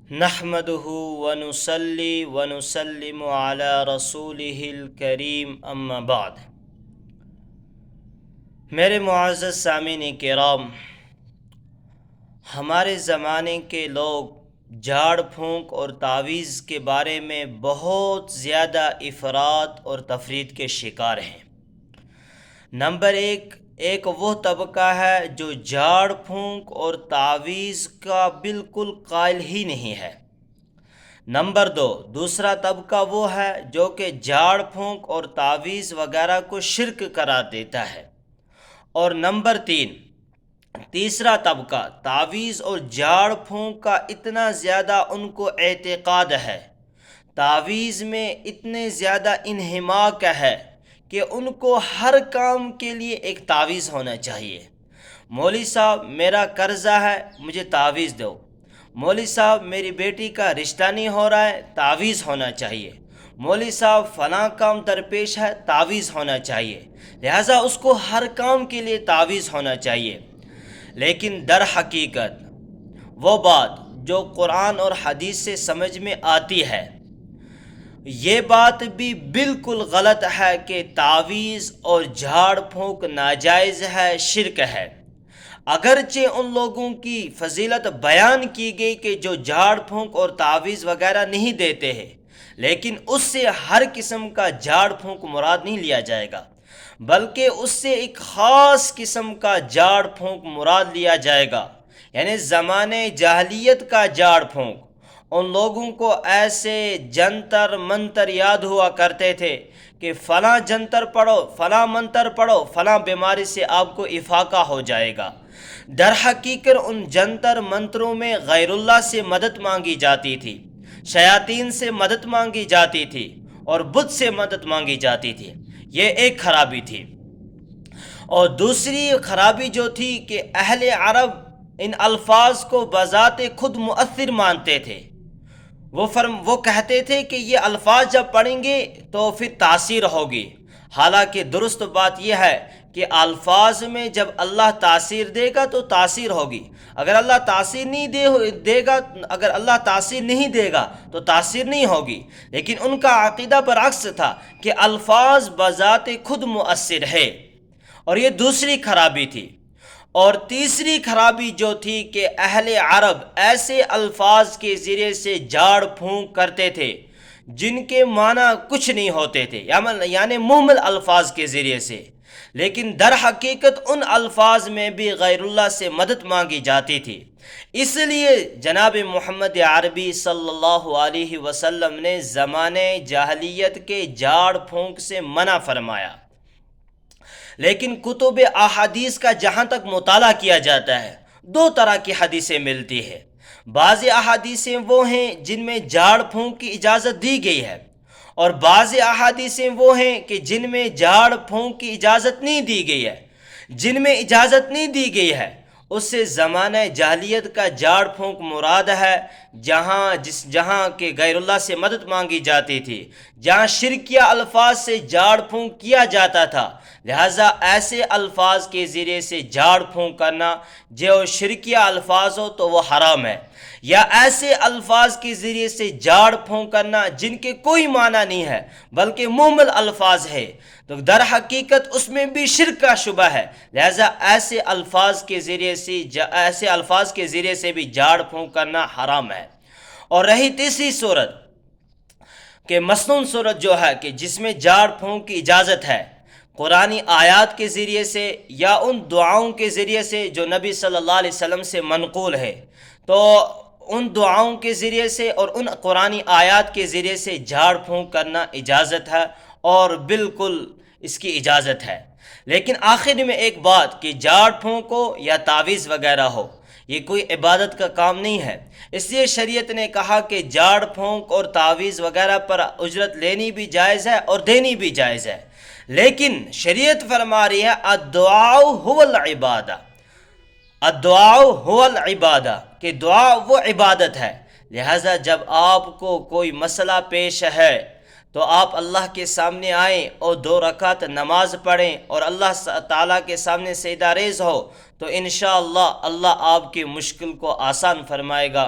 نحمده ونصلي ونسلم على رسوله الکریم اما بعد۔ میرے معزز سامعین کرام، ہمارے زمانے کے لوگ جھاڑ پھونک اور تعویذ کے بارے میں بہت زیادہ افراط اور تفریط کے شکار ہیں۔ نمبر ایک وہ طبقہ ہے جو جھاڑ پھونک اور تعویذ کا بالکل قائل ہی نہیں ہے۔ نمبر دوسرا طبقہ وہ ہے جو کہ جھاڑ پھونک اور تعویذ وغیرہ کو شرک قرار دیتا ہے۔ اور نمبر تیسرا طبقہ تعویذ اور جھاڑ پھونک کا اتنا زیادہ ان کو اعتقاد ہے، تعویذ میں اتنے زیادہ انہماک ہے کہ ان کو ہر کام کے لیے ایک تعویذ ہونا چاہیے۔ مولوی صاحب میرا قرضہ ہے، مجھے تعویذ دو۔ مولوی صاحب میری بیٹی کا رشتہ نہیں ہو رہا ہے، تعویذ ہونا چاہیے۔ مولوی صاحب فلاں کام درپیش ہے، تعویذ ہونا چاہیے۔ لہٰذا اس کو ہر کام کے لیے تعویذ ہونا چاہیے۔ لیکن در حقیقت وہ بات جو قرآن اور حدیث سے سمجھ میں آتی ہے، یہ بات بھی بالکل غلط ہے کہ تعویذ اور جھاڑ پھونک ناجائز ہے، شرک ہے۔ اگرچہ ان لوگوں کی فضیلت بیان کی گئی کہ جو جھاڑ پھونک اور تعویذ وغیرہ نہیں دیتے ہیں، لیکن اس سے ہر قسم کا جھاڑ پھونک مراد نہیں لیا جائے گا، بلکہ اس سے ایک خاص قسم کا جھاڑ پھونک مراد لیا جائے گا، یعنی زمانے جاہلیت کا جھاڑ پھونک۔ ان لوگوں کو ایسے جنتر منتر یاد ہوا کرتے تھے کہ فلاں جنتر پڑھو، فلاں منتر پڑھو، فلاں بیماری سے آپ کو افاقہ ہو جائے گا۔ در حقیقت ان جنتر منتروں میں غیر اللہ سے مدد مانگی جاتی تھی، شیاطین سے مدد مانگی جاتی تھی اور بت سے مدد مانگی جاتی تھی۔ یہ ایک خرابی تھی۔ اور دوسری خرابی جو تھی کہ اہل عرب ان الفاظ کو بذات خود مؤثر مانتے تھے۔ وہ کہتے تھے کہ یہ الفاظ جب پڑھیں گے تو پھر تاثیر ہوگی۔ حالانکہ درست بات یہ ہے کہ الفاظ میں جب اللہ تاثیر دے گا تو تاثیر ہوگی، اگر اللہ تاثیر نہیں دے گا تو تاثیر نہیں ہوگی۔ لیکن ان کا عقیدہ برعکس تھا کہ الفاظ بذات خود مؤثر ہے، اور یہ دوسری خرابی تھی۔ اور تیسری خرابی جو تھی کہ اہل عرب ایسے الفاظ کے ذریعے سے جھاڑ پھونک کرتے تھے جن کے معنی کچھ نہیں ہوتے تھے، یعنی مہمل الفاظ کے ذریعے سے، لیکن در حقیقت ان الفاظ میں بھی غیر اللہ سے مدد مانگی جاتی تھی۔ اس لیے جناب محمد عربی صلی اللہ علیہ وسلم نے زمانے جاہلیت کے جھاڑ پھونک سے منع فرمایا۔ لیکن کتب احادیث کا جہاں تک مطالعہ کیا جاتا ہے، دو طرح کی حدیثیں ملتی ہیں۔ بعض احادیثیں وہ ہیں جن میں جھاڑ پھونک کی اجازت دی گئی ہے، اور بعض احادیثیں وہ ہیں کہ جن میں جھاڑ پھونک کی اجازت نہیں دی گئی ہے۔ جن میں اجازت نہیں دی گئی ہے اس سے زمانہ جاہلیت کا جھاڑ پھونک مراد ہے، جہاں کہ غیر اللہ سے مدد مانگی جاتی تھی، جہاں شرکیہ الفاظ سے جھاڑ پھونک کیا جاتا تھا۔ لہٰذا ایسے الفاظ کے ذریعے سے جھاڑ پھونک کرنا جو شرکیہ الفاظ ہو تو وہ حرام ہے، یا ایسے الفاظ کے ذریعے سے جھاڑ پھونک کرنا جن کے کوئی معنی نہیں ہے بلکہ مہمل الفاظ ہے، تو در حقیقت اس میں بھی شرک کا شبہ ہے۔ لہٰذا ایسے الفاظ کے ذریعے سے بھی جھاڑ پھونک کرنا حرام ہے۔ اور رہی تیسری صورت کہ مسنون صورت جو ہے کہ جس میں جھاڑ پھونک کی اجازت ہے، قرآنی آیات کے ذریعے سے یا ان دعاؤں کے ذریعے سے جو نبی صلی اللہ علیہ وسلم سے منقول ہے، تو ان دعاؤں کے ذریعے سے اور ان قرآنی آیات کے ذریعے سے جھاڑ پھونک کرنا اجازت ہے، اور بالکل اس کی اجازت ہے۔ لیکن آخر میں ایک بات کہ جھاڑ پھونک ہو یا تعویذ وغیرہ ہو، یہ کوئی عبادت کا کام نہیں ہے۔ اس لیے شریعت نے کہا کہ جھاڑ پھونک اور تعویذ وغیرہ پر اجرت لینی بھی جائز ہے اور دینی بھی جائز ہے، لیکن شریعت فرما رہی ہے الدعاء هو العبادہ، الدعاء هو العبادہ، کہ دعا وہ عبادت ہے۔ لہٰذا جب آپ کو کوئی مسئلہ پیش ہے تو آپ اللہ کے سامنے آئیں اور 2 رکعت نماز پڑھیں اور اللہ تعالیٰ کے سامنے سجدہ ریز ہو، تو انشاءاللہ اللہ آپ کی مشکل کو آسان فرمائے گا۔